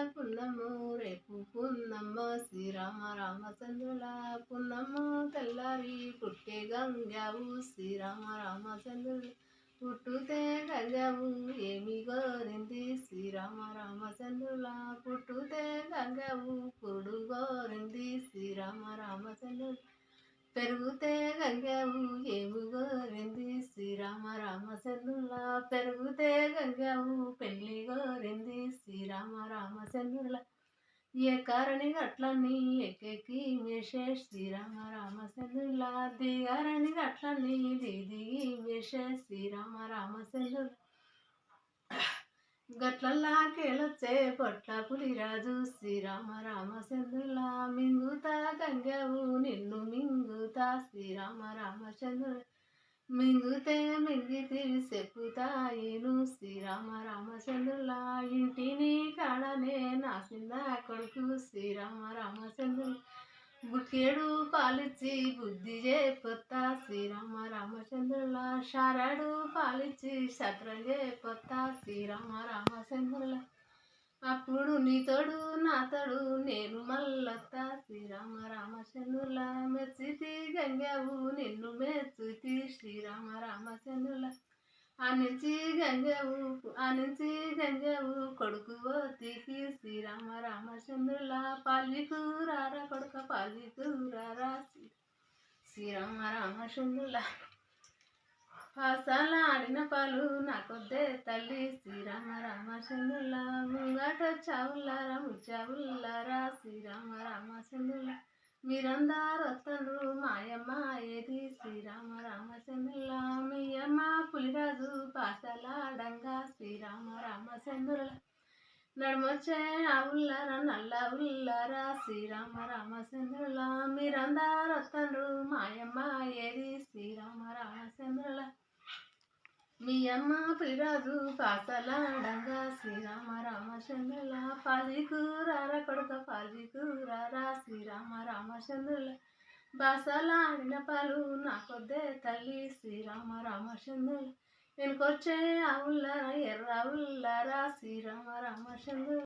పున్నము రేపు పున్నమ్మ శ్రీరామ రామచంద్రుల పున్నమ్మ తెల్లారి పుట్టే గంగావు శ్రీరామ రామచంద్రులు పుట్టుతే గంగావు ఏమి గోరింది శ్రీరామ రామచంద్రుల పుట్టుతే గంగావు పొడు గోరింది శ్రీరామ రామచంద్రులు పెరుగుతే గంగావు ఏమి గోరింది శ్రీరామ రామచంద్రుల పెరుగుతే గంగావు పెళ్లి గోరింది శ్రీరామ రామచంద్రుల ఏ కారణి గట్లని ఎక్కెక్కి మేషే శ్రీరామ రామచంద్రుల దిగారణి గట్లని దిగి మేషే శ్రీరామ రామచంద్రుల గట్లల్లా కేలొచ్చే పొట్ల పులిరాజు శ్రీరామ రామచంద్రుల మింగుతా గంగావు నిన్ను మింగుతా శ్రీరామ రామచంద్రుల మింగితే మింగితే చెప్పుతాయిను శ్రీరామ రామచంద్రుల ఇంటిని కాడనే నా చిన్న కొడుకు శ్రీరామ రామచంద్రుల బుక్కేడు పాలిచ్చి బుద్ధి చేపొత్తా శ్రీరామ రామచంద్రుల షారాడు పాలిచ్చి శత్రం చేపొత్తా శ్రీరామ రామచంద్రుల అప్పుడు నీతోడు నాతోడు నేను మల్లొత్తా శ్రీరామ రామచంద్రుల మెచ్చితి గంగావు నిన్ను మెచ్చుతి శ్రీరామ రామచంద్రుల ఆ నుంచి గంగావు కొడుకు పోతికి శ్రీరామ రామచంద్రుల పాలికూరారా కొడుక పాలికూరారా శ్రీరామ రామచంద్రుల పాసాల ఆడిన పాలు నాకొద్దే తల్లి శ్రీరామ రామచంద్రుల ముంగట చావులారా ముచ్చావులారా శ్రీరామ రామచంద్రుల మీరందరూ వస్తుండ్రు మాయమ్మ ఏది శ్రీరామ రామచంద్రుల మీ అమ్మ పులిరాజు పాసలాడంగా శ్రీరామ రామచంద్రుల నడుమొచ్చే ఆవులారా నల్ల ఉల్లారా శ్రీరామ రామచంద్రుల మీరందరూ వస్తుండ్రు మాయమ్మ ఏది శ్రీరామ రామచంద్రుల మీ అమ్మ పులిరాజు పాసలాడంగా శ్రీరామ రామచంద్రుల పాలికూరారా కొడుక పాలికూరారా శ్రీరామ రామచంద్రుల బాసలాడిన పాలు నాకొద్దే తల్లి శ్రీరామ రామచంద్రుల వెనుకొచ్చే ఆవులారా ఎర్ర ఉల్లారా శ్రీరామ రామచంద్రుల